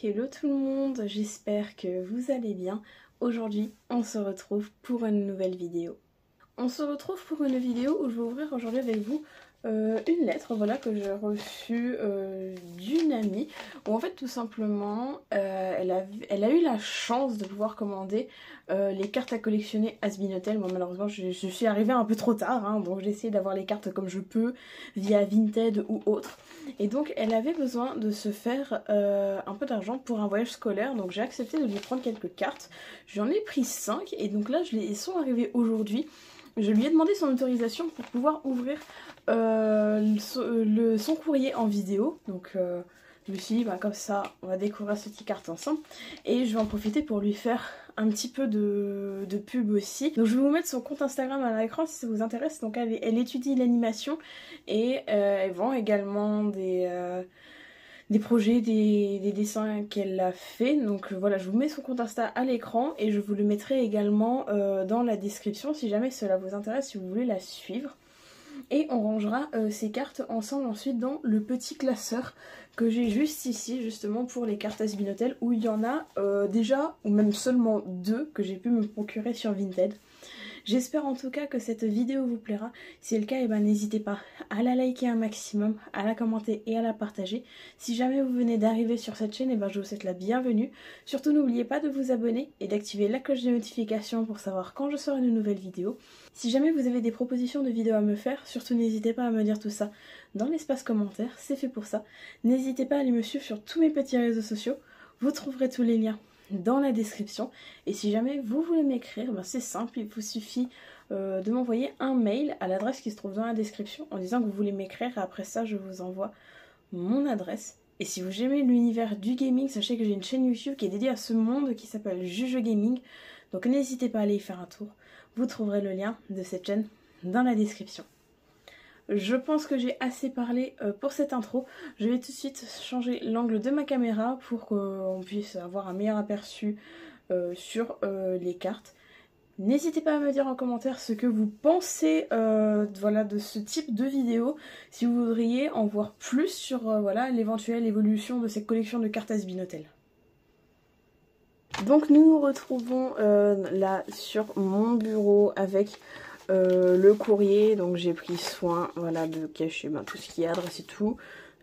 Hello tout le monde, j'espère que vous allez bien. Aujourd'hui, on se retrouve pour une nouvelle vidéo. On se retrouve pour une vidéo où je vais ouvrir aujourd'hui avec vous une lettre voilà, que j'ai reçue d'une amie. Où en fait tout simplement elle a eu la chance de pouvoir commander les cartes à collectionner Asbinotel. Moi malheureusement je suis arrivée un peu trop tard, hein, donc j'ai essayé d'avoir les cartes comme je peux via Vinted ou autre. Et donc elle avait besoin de se faire un peu d'argent pour un voyage scolaire, donc j'ai accepté de lui prendre quelques cartes. J'en ai pris 5 et donc là ils sont arrivés aujourd'hui. Je lui ai demandé son autorisation pour pouvoir ouvrir son courrier en vidéo. Donc je me suis dit bah, comme ça on va découvrir ces petites cartes ensemble. Et je vais en profiter pour lui faire un petit peu de pub aussi. Donc je vais vous mettre son compte Instagram à l'écran si ça vous intéresse. Donc elle étudie l'animation et elle vend également des projets, des dessins qu'elle a fait. Donc voilà, je vous mets son compte Insta à l'écran et je vous le mettrai également dans la description si jamais cela vous intéresse, si vous voulez la suivre. Et on rangera ces cartes ensemble ensuite dans le petit classeur que j'ai juste ici justement pour les cartes Asbinotel, où il y en a déjà ou même seulement 2 que j'ai pu me procurer sur Vinted. J'espère en tout cas que cette vidéo vous plaira. Si c'est le cas, n'hésitez pas à la liker un maximum, à la commenter et à la partager. Si jamais vous venez d'arriver sur cette chaîne, je vous souhaite la bienvenue. Surtout n'oubliez pas de vous abonner et d'activer la cloche de notification pour savoir quand je sors une nouvelle vidéo. Si jamais vous avez des propositions de vidéos à me faire, surtout n'hésitez pas à me dire tout ça dans l'espace commentaire, c'est fait pour ça. N'hésitez pas à aller me suivre sur tous mes petits réseaux sociaux, vous trouverez tous les liens dans la description. Et si jamais vous voulez m'écrire, c'est simple, il vous suffit de m'envoyer un mail à l'adresse qui se trouve dans la description en disant que vous voulez m'écrire, et après ça je vous envoie mon adresse. Et si vous aimez l'univers du gaming, sachez que j'ai une chaîne YouTube qui est dédiée à ce monde qui s'appelle Juju Gaming, donc n'hésitez pas à aller y faire un tour, vous trouverez le lien de cette chaîne dans la description. Je pense que j'ai assez parlé pour cette intro. Je vais tout de suite changer l'angle de ma caméra pour qu'on puisse avoir un meilleur aperçu sur les cartes. N'hésitez pas à me dire en commentaire ce que vous pensez voilà, de ce type de vidéo. Si vous voudriez en voir plus sur voilà, l'éventuelle évolution de cette collection de cartes Asbinotel. Donc nous nous retrouvons là sur mon bureau avec le courrier. Donc j'ai pris soin voilà, de cacher tout ce qui est adresse et tout.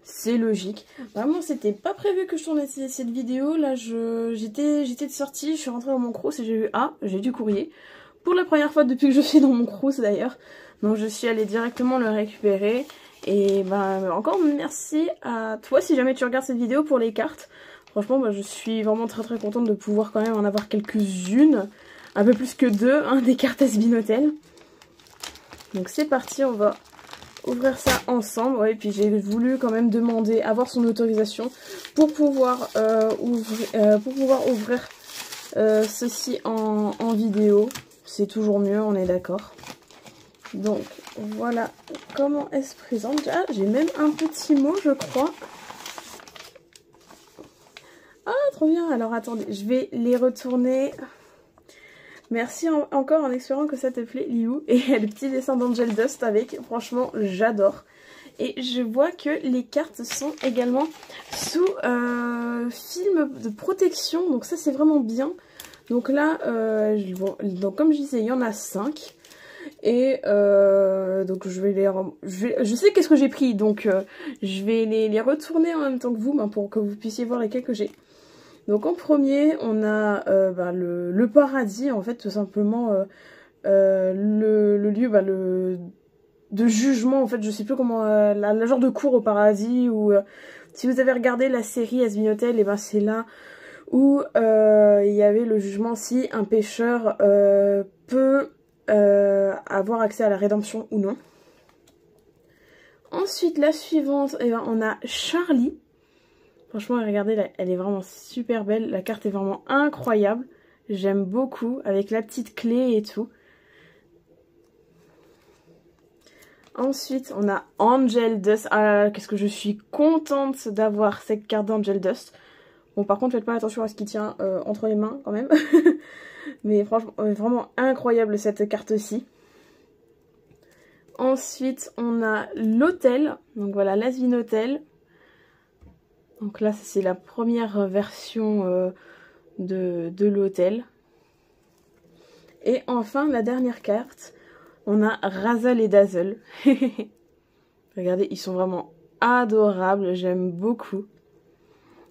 C'est logique. Vraiment c'était pas prévu que je tourne cette vidéo. Là j'étais de sortie, je suis rentrée dans mon crous et j'ai vu j'ai du courrier. Pour la première fois depuis que je suis dans mon crous d'ailleurs. Donc je suis allée directement le récupérer. Et encore merci à toi si jamais tu regardes cette vidéo pour les cartes. Franchement, je suis vraiment très contente de pouvoir quand même en avoir quelques-unes. Un peu plus que 2, hein, des cartes Asbinotel. Donc c'est parti, on va ouvrir ça ensemble. Ouais, et puis j'ai voulu quand même demander, avoir son autorisation pour pouvoir ouvrir ceci en vidéo. C'est toujours mieux, on est d'accord. Donc voilà comment elle se présente. Ah, j'ai même un petit mot, je crois. Ah, trop bien. Alors, attendez, je vais les retourner. Merci encore en espérant que ça te plaît, Liu. Et le petit dessin d'Angel Dust avec, franchement, j'adore. Et je vois que les cartes sont également sous film de protection. Donc ça, c'est vraiment bien. Donc là, donc comme je disais, il y en a 5. Et donc je sais qu'est-ce que j'ai pris. Donc je vais les retourner en même temps que vous, pour que vous puissiez voir lesquels que j'ai. Donc en premier, on a le paradis, en fait, tout simplement, le lieu de jugement, en fait, je sais plus comment, la genre de cour au paradis, ou si vous avez regardé la série Asbinotel, c'est là où il y avait le jugement si un pécheur peut avoir accès à la rédemption ou non. Ensuite, la suivante, on a Charlie. Franchement, regardez, elle est vraiment super belle. La carte est vraiment incroyable. J'aime beaucoup, avec la petite clé et tout. Ensuite, on a Angel Dust. Ah là là, qu'est-ce que je suis contente d'avoir cette carte d'Angel Dust. Bon, par contre, faites pas attention à ce qui tient entre les mains, quand même. Mais franchement, vraiment incroyable cette carte-ci. Ensuite, on a l'hôtel. Donc voilà, l'Asbinotel. Donc là c'est la première version de l'hôtel. Et enfin la dernière carte, on a Razzle et Dazzle. Regardez, ils sont vraiment adorables, j'aime beaucoup.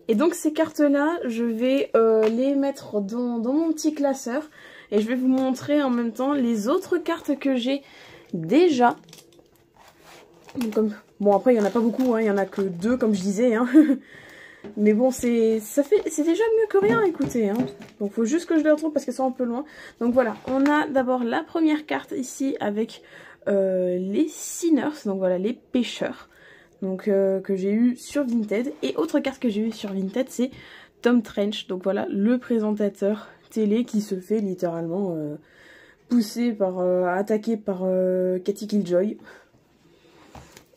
Et donc ces cartes-là, je vais les mettre dans mon petit classeur. Et je vais vous montrer en même temps les autres cartes que j'ai déjà. Bon après il n'y en a pas beaucoup, hein, il n'y en a que 2 comme je disais. Hein. Mais bon c'est déjà mieux que rien, écoutez. Hein. Donc il faut juste que je les retrouve parce qu'elles sont un peu loin. Donc voilà, on a d'abord la première carte ici avec les Sinners, donc voilà les pêcheurs. Donc que j'ai eu sur Vinted. Et autre carte que j'ai eu sur Vinted, c'est Tom Trench. Donc voilà, le présentateur télé qui se fait littéralement pousser par, attaqué par Cathy Killjoy.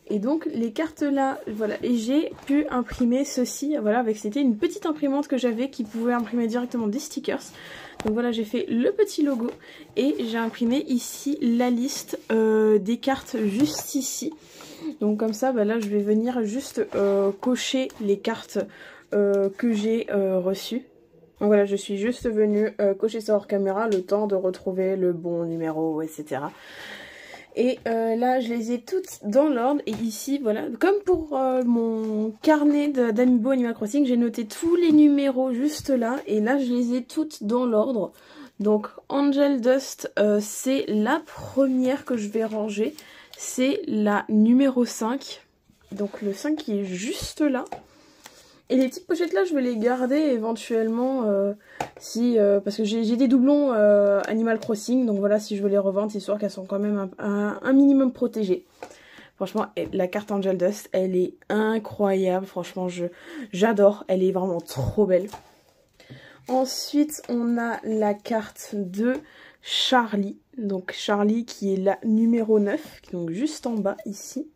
Et donc les cartes là, voilà, et j'ai pu imprimer ceci, voilà, c'était une petite imprimante que j'avais qui pouvait imprimer directement des stickers. Donc voilà, j'ai fait le petit logo et j'ai imprimé ici la liste des cartes juste ici. Donc comme ça, bah là je vais venir juste cocher les cartes que j'ai reçues. Donc voilà, je suis juste venue cocher ça hors caméra, le temps de retrouver le bon numéro, etc. Et là, je les ai toutes dans l'ordre. Et ici, voilà, comme pour mon carnet d'Amiibo Animal Crossing, j'ai noté tous les numéros juste là. Et là, je les ai toutes dans l'ordre. Donc, Angel Dust, c'est la première que je vais ranger. C'est la numéro 5. Donc, le 5 qui est juste là. Et les petites pochettes là, je vais les garder éventuellement parce que j'ai des doublons Animal Crossing, donc voilà, si je veux les revendre, c'est sûr qu'elles sont quand même un minimum protégées. Franchement, la carte Angel Dust, elle est incroyable, franchement, j'adore, elle est vraiment trop belle. Ensuite, on a la carte de Charlie, donc Charlie qui est la numéro 9, donc juste en bas ici.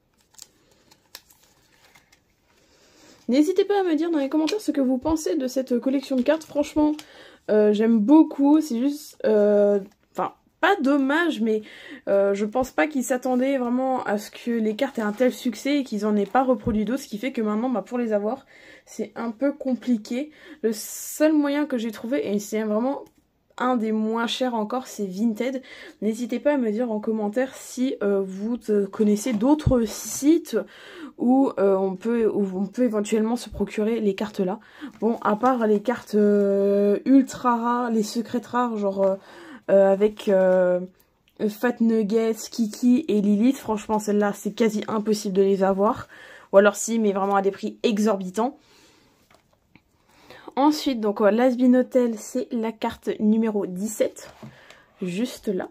N'hésitez pas à me dire dans les commentaires ce que vous pensez de cette collection de cartes. Franchement, j'aime beaucoup. C'est juste... Enfin, pas dommage, mais je pense pas qu'ils s'attendaient vraiment à ce que les cartes aient un tel succès et qu'ils en aient pas reproduit d'autres. Ce qui fait que maintenant, bah, pour les avoir, c'est un peu compliqué. Le seul moyen que j'ai trouvé, et c'est vraiment un des moins chers encore, c'est Vinted. N'hésitez pas à me dire en commentaire si vous connaissez d'autres sites où on peut éventuellement se procurer les cartes là. Bon, à part les cartes ultra rares, les secrètes rares, genre avec Fat Nuggets, Kiki et Lilith, franchement celles-là c'est quasi impossible de les avoir. Ou alors si, mais vraiment à des prix exorbitants. Ensuite, donc l'Has-Been Hotel, c'est la carte numéro 17, juste là.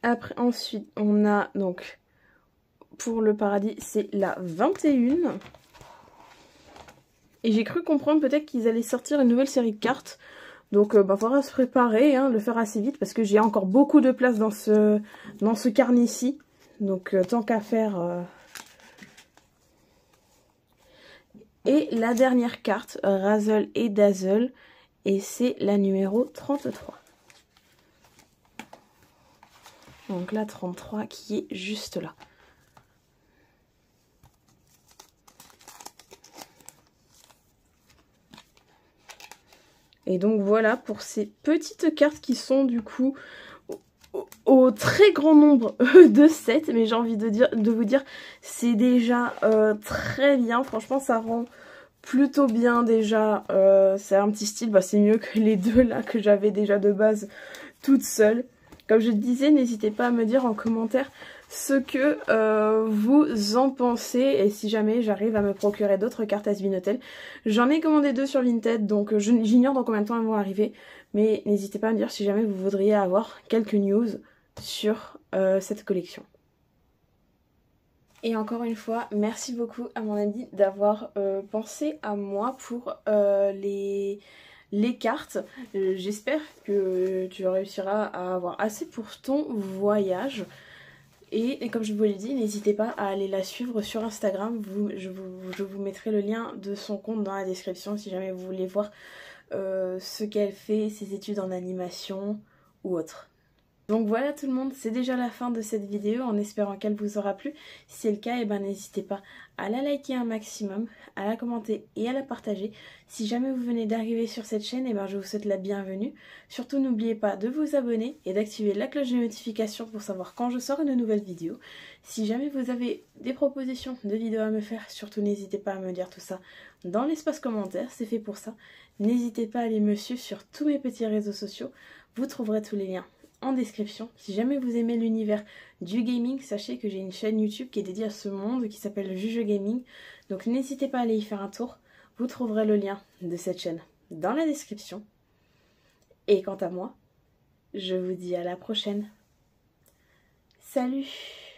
Après, ensuite, on a donc, pour le paradis, c'est la 21. Et j'ai cru comprendre peut-être qu'ils allaient sortir une nouvelle série de cartes. Donc, bah, faudra se préparer, hein, le faire assez vite, parce que j'ai encore beaucoup de place dans ce carnet-ci. Donc, tant qu'à faire... Et la dernière carte, Razzle et Dazzle, et c'est la numéro 33. Donc la 33 qui est juste là. Et donc voilà pour ces petites cartes qui sont du coup au très grand nombre de 7. Mais j'ai envie de vous dire, c'est déjà très bien. Franchement, ça rend plutôt bien déjà. C'est un petit style, bah, c'est mieux que les deux là que j'avais déjà de base toute seule. Comme je disais, n'hésitez pas à me dire en commentaire ce que vous en pensez et si jamais j'arrive à me procurer d'autres cartes Has-Been Hotel. J'en ai commandé 2 sur Vinted, donc j'ignore dans combien de temps elles vont arriver. Mais n'hésitez pas à me dire si jamais vous voudriez avoir quelques news sur cette collection. Et encore une fois, merci beaucoup à mon ami d'avoir pensé à moi pour les cartes. J'espère que tu réussiras à avoir assez pour ton voyage. Et comme je vous l'ai dit, n'hésitez pas à aller la suivre sur Instagram. Je vous mettrai le lien de son compte dans la description si jamais vous voulez voir ce qu'elle fait, ses études en animation ou autre. Donc voilà tout le monde, c'est déjà la fin de cette vidéo en espérant qu'elle vous aura plu. Si c'est le cas, eh ben, n'hésitez pas à la liker un maximum, à la commenter et à la partager. Si jamais vous venez d'arriver sur cette chaîne, eh ben, je vous souhaite la bienvenue. Surtout n'oubliez pas de vous abonner et d'activer la cloche de notification pour savoir quand je sors une nouvelle vidéo. Si jamais vous avez des propositions de vidéos à me faire, surtout n'hésitez pas à me dire tout ça dans l'espace commentaire, c'est fait pour ça. N'hésitez pas à aller me suivre sur tous mes petits réseaux sociaux, vous trouverez tous les liens en description. Si jamais vous aimez l'univers du gaming, sachez que j'ai une chaîne YouTube qui est dédiée à ce monde qui s'appelle Juju Gaming. Donc n'hésitez pas à aller y faire un tour. Vous trouverez le lien de cette chaîne dans la description. Et quant à moi, je vous dis à la prochaine. Salut!